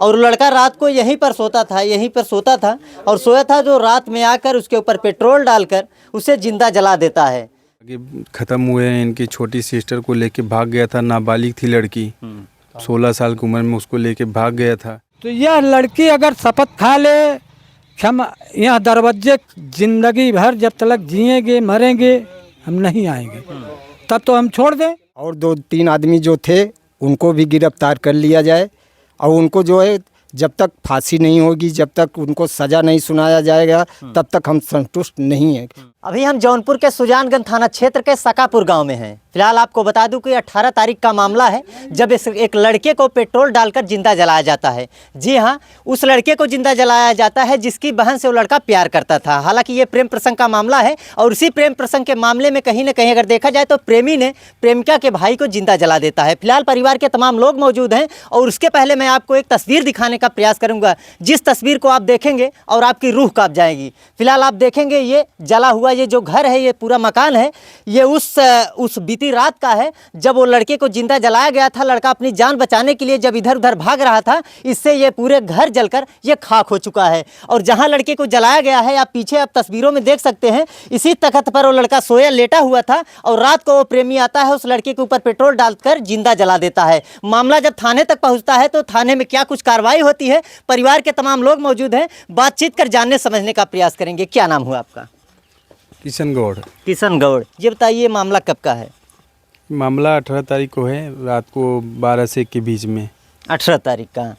और लड़का रात को यहीं पर सोता था और सोया था, जो रात में आकर उसके ऊपर पेट्रोल डालकर उसे जिंदा जला देता है। आगे ख़त्म हुए हैं। इनकी छोटी सिस्टर को लेके भाग गया था, नाबालिग थी लड़की, 16 साल की उम्र में उसको लेके भाग गया था। तो यह लड़की अगर शपथ खा ले क्षमा यह दरवाजे जिंदगी भर जब तक जिएंगे मरेंगे हम नहीं आएंगे, तब तो हम छोड़ दें। और 2-3 आदमी जो थे उनको भी गिरफ्तार कर लिया जाए और उनको जो है जब तक फांसी नहीं होगी, जब तक उनको सज़ा नहीं सुनाया जाएगा, तब तक हम संतुष्ट नहीं हैं। अभी हम जौनपुर के सुजानगंज थाना क्षेत्र के सकापुर गांव में हैं। फिलहाल आपको बता दूं कि 18 तारीख का मामला है, जब एक लड़के को पेट्रोल डालकर जिंदा जलाया जाता है। जी हां, उस लड़के को जिंदा जलाया जाता है जिसकी बहन से वो लड़का प्यार करता था। हालांकि ये प्रेम प्रसंग का मामला है और उसी प्रेम प्रसंग के मामले में कहीं ना कहीं अगर देखा जाए तो प्रेमी ने प्रेमिका के भाई को जिंदा जला देता है। फिलहाल परिवार के तमाम लोग मौजूद हैं और उसके पहले मैं आपको एक तस्वीर दिखाने का प्रयास करूँगा, जिस तस्वीर को आप देखेंगे और आपकी रूह कांप जाएगी। फिलहाल आप देखेंगे ये जला हुआ ये जो घर है, ये पूरा मकान है, ये उस बीती रात का है जब वो लड़के को जिंदा जलाया गया था। लड़का अपनी जान बचाने के लिए जब इधर उधर भाग रहा था, इससे ये पूरे घर जलकर ये खाक हो चुका है। और जहां लड़के को जलाया गया है, आप पीछे आप तस्वीरों में देख सकते हैं, इसी तख्त पर वो लड़का सोया लेटा हुआ था और रात को वो प्रेमी आता है, उस लड़के के ऊपर पेट्रोल डालकर जिंदा जला देता है। मामला जब थाने तक पहुंचता है तो थाने में क्या कुछ कार्रवाई होती है, परिवार के तमाम लोग मौजूद हैं, बातचीत कर जानने समझने का प्रयास करेंगे। क्या नाम हुआ आपका? किशन गौड़। किशन गौड़। ये बताइए मामला कब का है? मामला 18 तारीख को है, रात को 12 से 1 के बीच में। 18 तारीख का।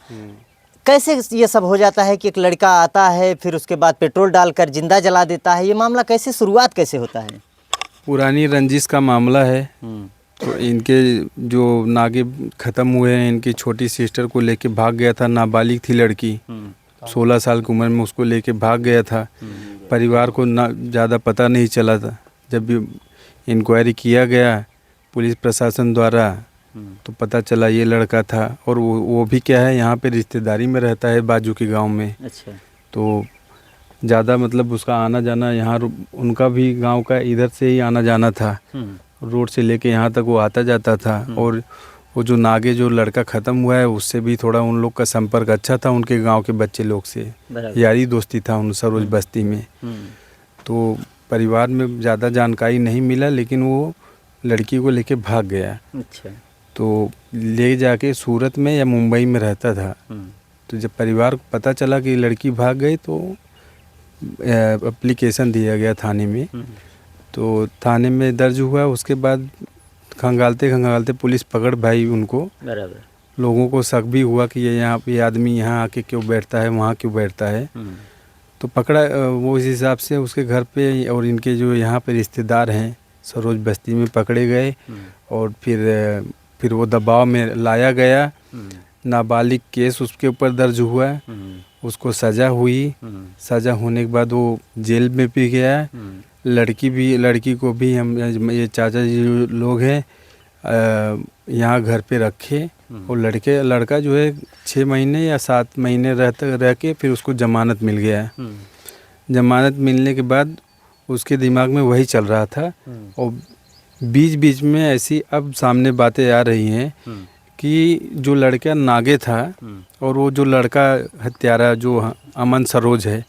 कैसे ये सब हो जाता है कि एक लड़का आता है फिर उसके बाद पेट्रोल डालकर जिंदा जला देता है? ये मामला कैसे शुरुआत कैसे होता है? पुरानी रंजिश का मामला है। तो इनके जो नागे ख़त्म हुए हैं, इनकी छोटी सिस्टर को लेके भाग गया था, नाबालिग थी लड़की, 16 साल की उम्र में उसको लेके भाग गया था। परिवार को ना ज़्यादा पता नहीं चला था। जब भी इंक्वायरी किया गया पुलिस प्रशासन द्वारा तो पता चला ये लड़का था। और वो भी क्या है, यहाँ पे रिश्तेदारी में रहता है बाजू के गांव में। अच्छा। तो ज़्यादा मतलब उसका आना जाना यहाँ, उनका भी गांव का इधर से ही आना जाना था, रोड से लेके यहाँ तक वो आता जाता था। और वो जो नागे जो लड़का ख़त्म हुआ है उससे भी थोड़ा उन लोग का संपर्क अच्छा था, उनके गांव के बच्चे लोग से यारी दोस्ती था उन सरोज बस्ती में। तो परिवार में ज़्यादा जानकारी नहीं मिला, लेकिन वो लड़की को लेके भाग गया। अच्छा। तो ले जाके सूरत में या मुंबई में रहता था। तो जब परिवार को पता चला कि लड़की भाग गई तो एप्लीकेशन दिया गया थाने में। तो थाने में दर्ज हुआ। उसके बाद खंगालते खंगालते पुलिस पकड़ भाई उनको। बराबर। लोगों को शक भी हुआ कि ये आदमी यहाँ आके क्यों बैठता है, वहाँ क्यों बैठता है। तो पकड़ा वो इस हिसाब से उसके घर पे, और इनके जो यहाँ पे रिश्तेदार हैं सरोज बस्ती में पकड़े गए। और फिर वो दबाव में लाया गया। नाबालिग केस उसके ऊपर दर्ज हुआ। उसको सज़ा हुई। सज़ा होने के बाद वो जेल में भी गया। लड़की को भी हम ये चाचा जी लोग हैं यहाँ घर पे रखे। और लड़का जो है 6 महीने या 7 महीने रह के फिर उसको ज़मानत मिल गया। ज़मानत मिलने के बाद उसके दिमाग में वही चल रहा था। और बीच बीच में ऐसी अब सामने बातें आ रही हैं कि जो लड़का नागे था और वो जो लड़का हत्यारा जो अमन सरोज है,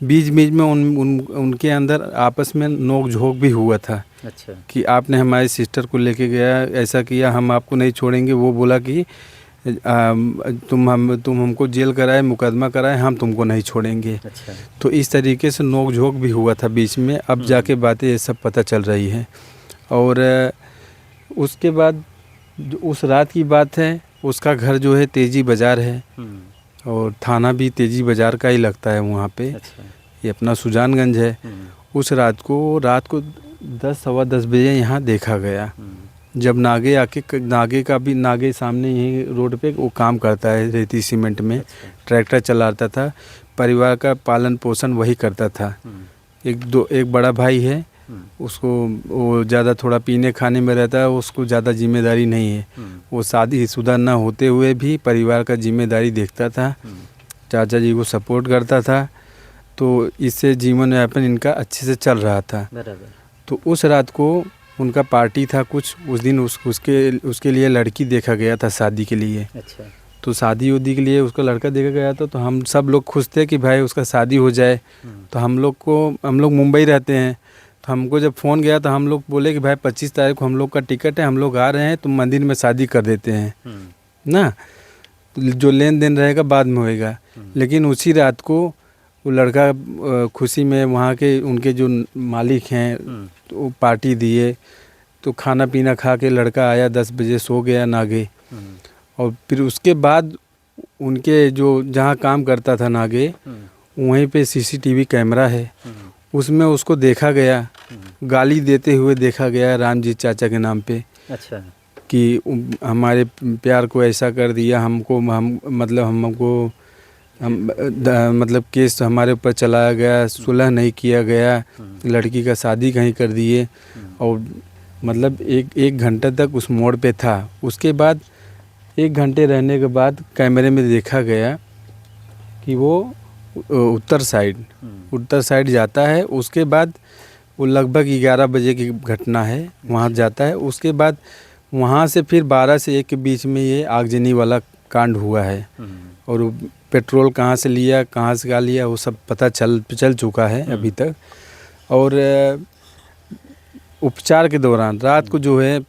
बीच बीच में उनके अंदर आपस में नोक झोंक भी हुआ था। अच्छा। कि आपने हमारी सिस्टर को लेके गया, ऐसा किया, हम आपको नहीं छोड़ेंगे। वो बोला कि तुम हमको जेल कराए, मुकदमा कराए, हम तुमको नहीं छोड़ेंगे। अच्छा। तो इस तरीके से नोक झोंक भी हुआ था बीच में। अब जाके बातें ये सब पता चल रही है। और उसके बाद उस रात की बात है, उसका घर जो है तेजी बाज़ार है और थाना भी तेजी बाज़ार का ही लगता है वहाँ पे। अच्छा। ये अपना सुजानगंज है। उस रात को 10 सवा 10 बजे यहाँ देखा गया। जब नागे सामने यही रोड पे वो काम करता है, रेती सीमेंट में। अच्छा। ट्रैक्टर चलाता था। परिवार का पालन पोषण वही करता था। एक बड़ा भाई है, उसको वो ज़्यादा थोड़ा पीने खाने में रहता है, उसको ज़्यादा जिम्मेदारी नहीं है। वो शादीशुदा न होते हुए भी परिवार का जिम्मेदारी देखता था, चाचा जी को सपोर्ट करता था। तो इससे जीवन यापन इनका अच्छे से चल रहा था। बराबर। तो उस रात को उनका पार्टी था कुछ, उस दिन उसके लिए लड़की देखा गया था शादी के लिए। अच्छा। तो शादी उदी के लिए उसका लड़का देखा गया था। तो हम सब लोग खुश थे कि भाई उसका शादी हो जाए। तो हम लोग मुंबई रहते हैं, तो हमको जब फ़ोन गया तो हम लोग बोले कि भाई 25 तारीख को हम लोग का टिकट है, हम लोग आ रहे हैं, तुम मंदिर में शादी कर देते हैं ना, जो लेन देन रहेगा बाद में होएगा। लेकिन उसी रात को वो लड़का खुशी में वहाँ के उनके जो मालिक हैं तो वो पार्टी दिए, तो खाना पीना खा के लड़का आया 10 बजे, सो गया नागे। और फिर उसके बाद उनके जो जहाँ काम करता था नागे, वहीं पे CCTV कैमरा है, उसमें उसको देखा गया, गाली देते हुए देखा गया रामजीत चाचा के नाम पे। अच्छा। कि हमारे प्यार को ऐसा कर दिया, मतलब केस हमारे ऊपर चलाया गया, सुलह नहीं किया गया, लड़की का शादी कहीं कर दिए। और मतलब एक घंटे तक उस मोड़ पे था। उसके बाद 1 घंटे रहने के बाद कैमरे में देखा गया कि वो उत्तर साइड जाता है। उसके बाद वो लगभग 11 बजे की घटना है, वहाँ जाता है। उसके बाद वहाँ से फिर 12 से 1 के बीच में ये आगजनी वाला कांड हुआ है। और वो पेट्रोल कहाँ से लिया, कहाँ से क्या लिया, वो सब पता चल चुका है अभी तक। और उपचार के दौरान रात को जो है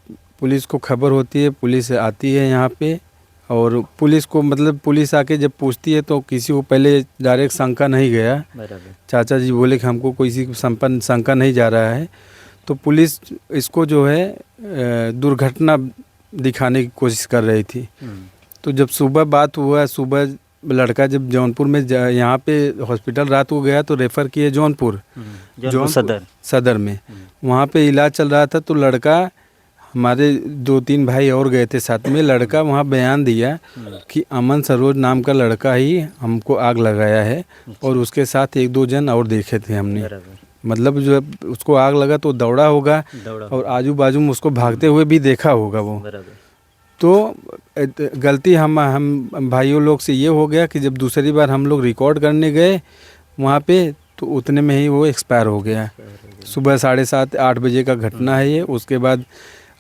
पुलिस को खबर होती है, पुलिस आती है यहाँ पे। और पुलिस को मतलब पुलिस आके जब पूछती है तो किसी को पहले डायरेक्ट शंका नहीं गया। चाचा जी बोले कि हमको किसी को शंका नहीं जा रहा है। तो पुलिस इसको जो है दुर्घटना दिखाने की कोशिश कर रही थी। तो जब सुबह बात हुआ, सुबह लड़का जब जौनपुर में यहाँ पे हॉस्पिटल रात को गया तो रेफ़र किए जौनपुर सदर में। वहाँ पे इलाज चल रहा था। तो लड़का, हमारे 2-3 भाई और गए थे साथ में, लड़का वहाँ बयान दिया कि अमन सरोज नाम का लड़का ही हमको आग लगाया है। और उसके साथ 1-2 जन और देखे थे हमने। मतलब जो उसको आग लगा तो दौड़ा होगा और आजू बाजू में उसको भागते हुए भी देखा होगा वो। तो गलती हम भाइयों लोग से ये हो गया कि जब दूसरी बार हम लोग रिकॉर्ड करने गए वहाँ पे, तो उतने में ही वो एक्सपायर हो गया। सुबह 7:30-8 बजे का घटना है ये। उसके बाद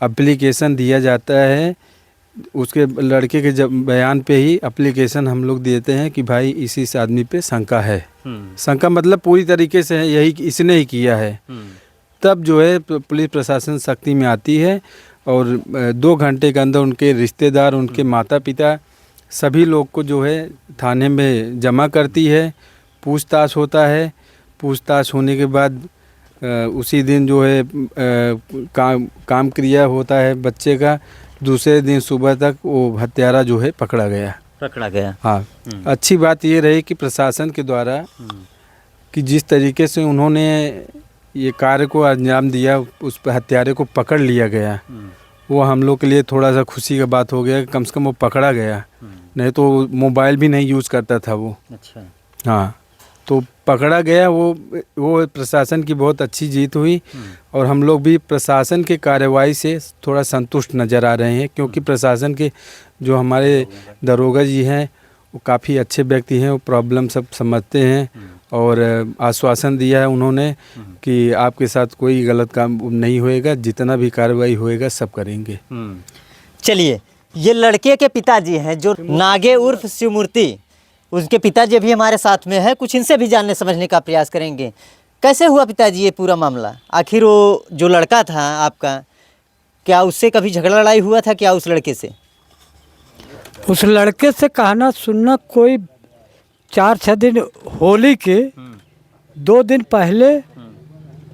एप्लीकेशन दिया जाता है, उसके लड़के के जब बयान पे ही एप्लीकेशन हम लोग देते हैं कि भाई इस आदमी पे शंका है। शंका मतलब पूरी तरीके से है, यही इसने ही किया है। तब जो है पुलिस प्रशासन सख्ती में आती है और 2 घंटे के अंदर उनके रिश्तेदार, उनके माता पिता, सभी लोग को जो है थाने में जमा करती है। पूछताछ होता है। पूछताछ होने के बाद उसी दिन जो है काम क्रिया होता है बच्चे का। दूसरे दिन सुबह तक वो हत्यारा जो है पकड़ा गया। हाँ, अच्छी बात ये रही कि प्रशासन के द्वारा कि जिस तरीके से उन्होंने ये कार्य को अंजाम दिया, उस हत्यारे को पकड़ लिया गया, वो हम लोग के लिए थोड़ा सा खुशी का बात हो गया कि कम से कम वो पकड़ा गया। नहीं तो मोबाइल भी नहीं यूज़ करता था वो। अच्छा। हाँ, तो पकड़ा गया। वो प्रशासन की बहुत अच्छी जीत हुई। और हम लोग भी प्रशासन के कार्रवाई से थोड़ा संतुष्ट नज़र आ रहे हैं, क्योंकि प्रशासन के जो हमारे दरोगा जी हैं वो काफ़ी अच्छे व्यक्ति हैं। वो प्रॉब्लम सब समझते हैं और आश्वासन दिया है उन्होंने कि आपके साथ कोई गलत काम नहीं होएगा, जितना भी कार्रवाई होएगा सब करेंगे। चलिए, ये लड़के के पिताजी हैं जो नागे उर्फ शिवमूर्ति, उनके पिताजी भी हमारे साथ में है। कुछ इनसे भी जानने समझने का प्रयास करेंगे। कैसे हुआ पिताजी ये पूरा मामला? आखिर वो जो लड़का था आपका, क्या उससे कभी झगड़ा लड़ाई हुआ था क्या उस लड़के से? उस लड़के से कहना सुनना कोई 4-6 दिन, होली के 2 दिन पहले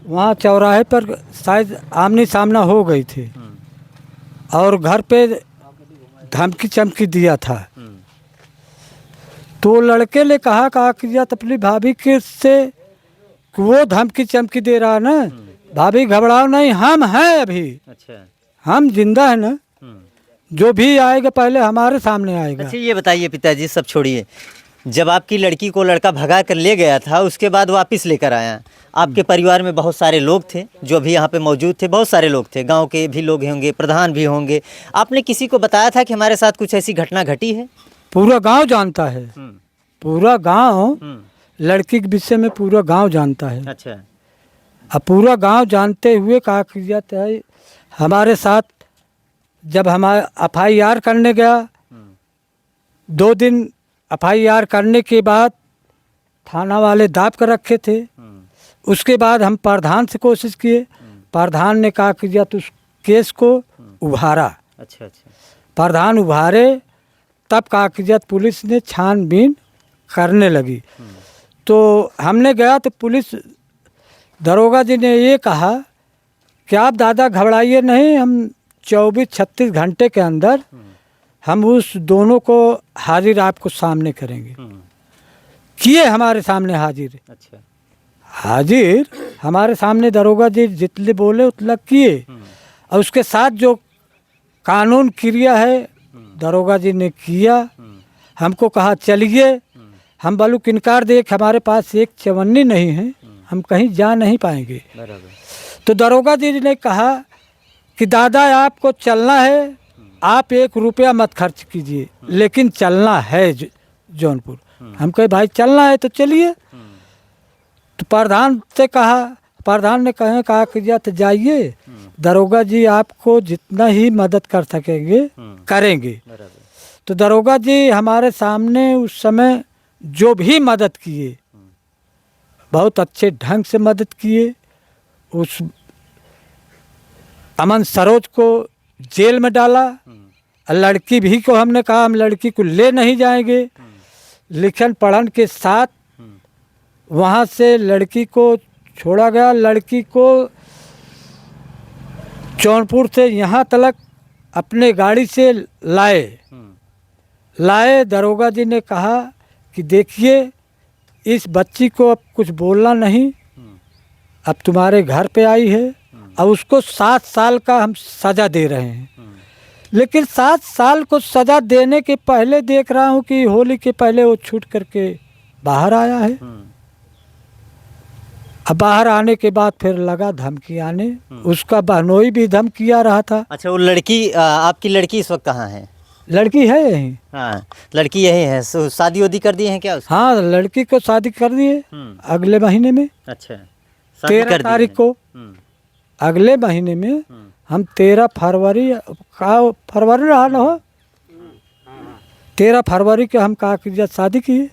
वहाँ चौराहे पर शायद आमने सामना हो गई थी और घर पे धमकी चमकी दिया था। तो लड़के ने कहा किया अपनी भाभी के से कि वो धमकी चमकी दे रहा है ना, भाभी घबराओ नहीं, हम हैं अभी। अच्छा। हम जिंदा है ना, जो भी आएगा पहले हमारे सामने आएगा। अच्छा, ये बताइए पिताजी, सब छोड़िए, जब आपकी लड़की को लड़का भगा कर ले गया था, उसके बाद वापस लेकर आया, आपके परिवार में बहुत सारे लोग थे जो भी यहाँ पे मौजूद थे, बहुत सारे लोग थे, गांव के भी लोग होंगे, प्रधान भी होंगे। आपने किसी को बताया था कि हमारे साथ कुछ ऐसी घटना घटी है? पूरा गांव जानता है। पूरा गांव लड़की के विषय में पूरा गांव जानता है। अच्छा। अब पूरा गांव जानते हुए कहा किया है, हमारे साथ जब हमारे FIR करने गया 2 दिन FIR करने के बाद थाना वाले दाब कर रखे थे। उसके बाद हम प्रधान से कोशिश किए, प्रधान ने कहा कि या तो उस केस को उभारा। अच्छा अच्छा। प्रधान उभारे तब कागजात पुलिस ने छानबीन करने लगी। तो हमने गया तो पुलिस दरोगा जी ने ये कहा कि आप दादा घबराइए नहीं, हम 24-36 घंटे के अंदर हम उस दोनों को हाजिर आपको सामने करेंगे। किए हमारे सामने हाजिर। अच्छा। हाजिर हमारे सामने दरोगा जी जितने बोले उतना किए, और उसके साथ जो कानून क्रिया है दरोगा जी ने किया। हमको कहा चलिए, हम बोलू किनकार देख हमारे पास एक चवन्नी नहीं है, हम कहीं जा नहीं पाएंगे। तो दरोगा जी ने कहा कि दादा आपको चलना है, आप 1 रुपया मत खर्च कीजिए, लेकिन चलना है जौनपुर। हम कहे भाई चलना है तो चलिए। तो प्रधान से कहा, प्रधान ने कहा कि या तो जाइए, दरोगा जी आपको जितना ही मदद कर सकेंगे करेंगे। तो दरोगा जी हमारे सामने उस समय जो भी मदद किए बहुत अच्छे ढंग से मदद किए। उस अमन सरोज को जेल में डाला, लड़की भी को हमने कहा हम लड़की को ले नहीं जाएंगे। लिखन पढ़न के साथ वहाँ से लड़की को छोड़ा गया। लड़की को जौनपुर से यहाँ तक अपने गाड़ी से लाए। दरोगा जी ने कहा कि देखिए इस बच्ची को अब कुछ बोलना नहीं, अब तुम्हारे घर पे आई है, अब उसको 7 साल का हम सज़ा दे रहे हैं। लेकिन 7 साल को सज़ा देने के पहले देख रहा हूँ कि होली के पहले वो छूट करके बाहर आया है। अब बाहर आने के बाद फिर लगा धमकी आने, उसका बहनोई भी धमकी आ रहा था। अच्छा, वो लड़की आपकी लड़की इस वक्त कहाँ है? लड़की है यहीं। हाँ, लड़की यही है। शादी वादी कर दी है क्या उसकी? हाँ, लड़की को शादी कर दिए अगले महीने में। अच्छा, 13 तारीख को, अगले महीने में हम 13 फरवरी रहा न हो, 13 फरवरी के हम कागजात शादी किए।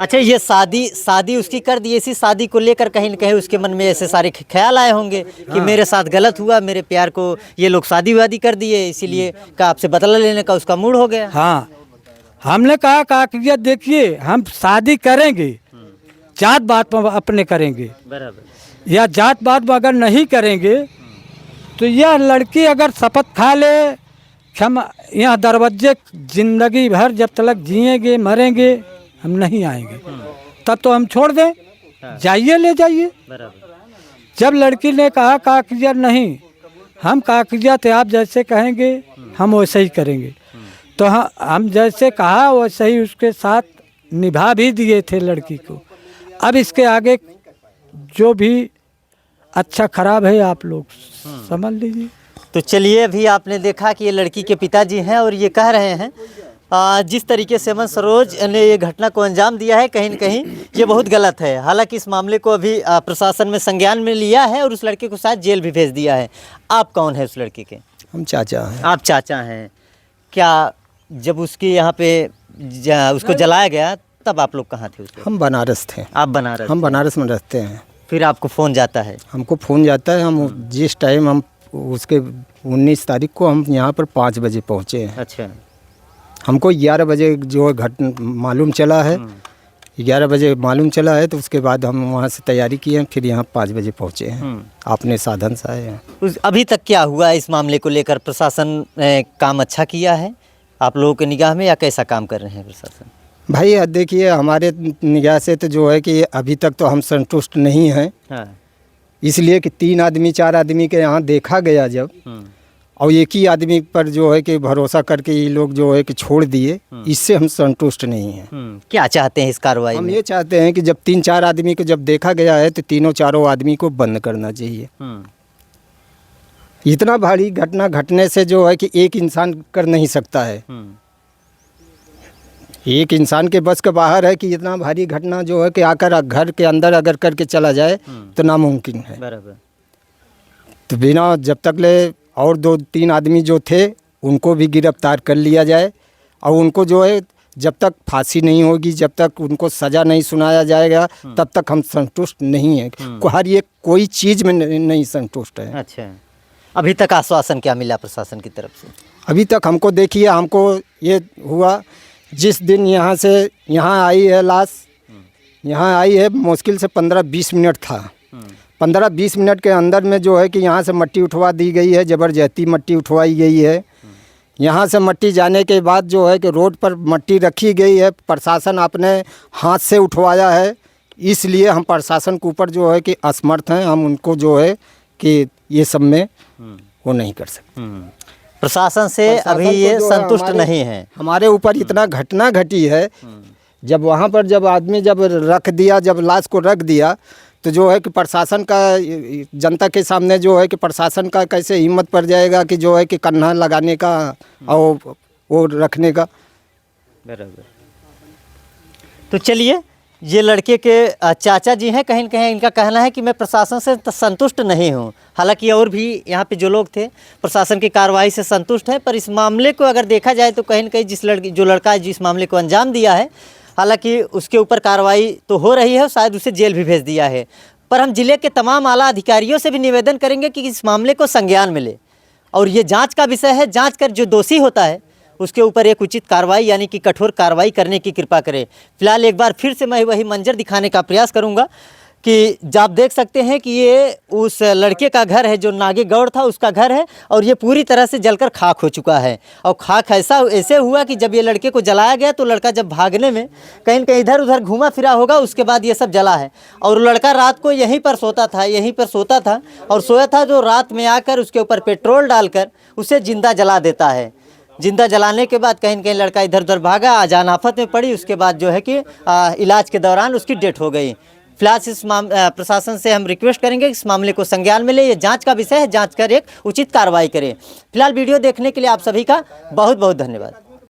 अच्छा, ये शादी उसकी कर दी। इसी शादी को लेकर कहीं न कहीं उसके मन में ऐसे सारे ख्याल आए होंगे कि मेरे साथ गलत हुआ, मेरे प्यार को ये लोग शादी वादी कर दिए, इसीलिए का आपसे बदला लेने का उसका मूड हो गया। हाँ, हमने कहा कागजात देखिए हम शादी करेंगे, जात बात में अपने करेंगे, बराबर। या जात बात में अगर नहीं करेंगे तो यह लड़की अगर शपथ खा ले हम यहाँ दरवाजे जिंदगी भर जब तक जिएंगे मरेंगे हम नहीं आएंगे, तब तो हम छोड़ दें, जाइए ले जाइए। जब लड़की ने कहा कागजात नहीं, हम कागजात आप जैसे कहेंगे हम वैसे ही करेंगे, तो हम जैसे कहा वैसे ही उसके साथ निभा भी दिए थे लड़की को। अब इसके आगे जो भी अच्छा खराब है आप लोग समझ लीजिए। तो चलिए, अभी आपने देखा कि ये लड़की के पिताजी हैं और ये कह रहे हैं जिस तरीके से अमन सरोज ने ये घटना को अंजाम दिया है कहीं न कहीं ये बहुत गलत है। हालांकि इस मामले को अभी प्रशासन में संज्ञान में लिया है और उस लड़के को शायद जेल भी भेज दिया है। आप कौन है उस लड़के के? हम चाचा हैं। आप चाचा हैं। क्या जब उसकी यहाँ पे उसको जलाया गया तब आप लोग कहाँ थे उस वक्त? हम बनारस थे। आप बनारस? हम बनारस में रहते हैं। फिर आपको फ़ोन जाता है? हमको फ़ोन जाता है। हम जिस टाइम हम उसके 19 तारीख को हम यहाँ पर 5 बजे पहुँचे हैं। अच्छा। हमको 11 बजे जो घटना मालूम चला है, 11 बजे मालूम चला है, तो उसके बाद हम वहाँ से तैयारी किए हैं, फिर यहाँ 5 बजे पहुँचे हैं। अपने साधन से आए हैं। अभी तक क्या हुआ इस मामले को लेकर? प्रशासन ने काम अच्छा किया है आप लोगों के निगाह में, या कैसा काम कर रहे हैं प्रशासन? भाई देखिए, हमारे निगाह से तो जो है कि अभी तक तो हम संतुष्ट नहीं हैं। हाँ। इसलिए कि 3 आदमी 4 आदमी के यहाँ देखा गया जब, और एक ही आदमी पर जो है कि भरोसा करके ये लोग जो है कि छोड़ दिए, इससे हम संतुष्ट नहीं हैं। क्या चाहते हैं इस कार्रवाई हम में? ये चाहते हैं कि जब 3-4 आदमी को जब देखा गया है तो तीनों चारों आदमी को बंद करना चाहिए। इतना भारी घटना घटने से जो है कि एक इंसान कर नहीं सकता है। एक इंसान के बस के बाहर है कि इतना भारी घटना जो है कि आकर घर के अंदर अगर करके चला जाए तो नामुमकिन है। बराबर। तो बिना जब तक ले और 2-3 आदमी जो थे उनको भी गिरफ्तार कर लिया जाए, और उनको जो है जब तक फांसी नहीं होगी, जब तक उनको सज़ा नहीं सुनाया जाएगा, तब तक हम संतुष्ट नहीं हैं। हर ये कोई चीज़ में नहीं संतुष्ट है। अच्छा, अभी तक आश्वासन क्या मिला प्रशासन की तरफ से? अभी तक हमको देखिए, हमको ये हुआ जिस दिन यहाँ से यहाँ आई है लाश, यहाँ आई है मुश्किल से 15-20 मिनट था। 15-20 मिनट के अंदर में जो है कि यहाँ से मट्टी उठवा दी गई है, ज़बरदस्ती मट्टी उठवाई गई है। यहाँ से मट्टी जाने के बाद जो है कि रोड पर मट्टी रखी गई है, प्रशासन अपने हाथ से उठवाया है। इसलिए हम प्रशासन के ऊपर जो है कि असमर्थ हैं, हम उनको जो है कि ये सब में वो नहीं कर सकते। प्रशासन से प्रशासन अभी को ये जो है संतुष्ट नहीं है। हमारे ऊपर इतना घटना घटी है, जब वहाँ पर जब आदमी जब रख दिया, जब लाश को रख दिया, तो जो है कि प्रशासन का जनता के सामने जो है कि प्रशासन का कैसे हिम्मत पड़ जाएगा कि जो है कि कन्हा लगाने का और वो रखने का। बराबर। तो चलिए, ये लड़के के चाचा जी हैं, कहीं न कहीं इनका कहना है कि मैं प्रशासन से संतुष्ट नहीं हूँ। हालांकि और भी यहाँ पे जो लोग थे प्रशासन की कार्रवाई से संतुष्ट हैं, पर इस मामले को अगर देखा जाए तो कहीं न कहीं जो लड़का जिस मामले को अंजाम दिया है, हालांकि उसके ऊपर कार्रवाई तो हो रही है, शायद उसे जेल भी भेज दिया है। पर हम जिले के तमाम आला अधिकारियों से भी निवेदन करेंगे कि इस मामले को संज्ञान मिले और ये जांच का विषय है। जांच कर जो दोषी होता है उसके ऊपर एक उचित कार्रवाई यानी कि कठोर कार्रवाई करने की कृपा करें। फिलहाल एक बार फिर से मैं वही मंजर दिखाने का प्रयास करूंगा कि आप देख सकते हैं कि ये उस लड़के का घर है जो नागेगौड़ था, उसका घर है और ये पूरी तरह से जलकर खाक हो चुका है। और खाक ऐसे हुआ कि जब ये लड़के को जलाया गया तो लड़का जब भागने में कहीं कहीं इधर उधर घूमा फिरा होगा, उसके बाद ये सब जला है। और लड़का रात को यहीं पर सोता था और सोया था, जो रात में आकर उसके ऊपर पेट्रोल डालकर उसे जिंदा जला देता है। जिंदा जलाने के बाद कहीं न कहीं लड़का इधर उधर भागा, जान आफत में पड़ी, उसके बाद जो है कि इलाज के दौरान उसकी डेथ हो गई। फिलहाल इस प्रशासन से हम रिक्वेस्ट करेंगे कि इस मामले को संज्ञान में ले। ये जांच का विषय है, जांच कर एक उचित कार्रवाई करें। फिलहाल वीडियो देखने के लिए आप सभी का बहुत बहुत धन्यवाद।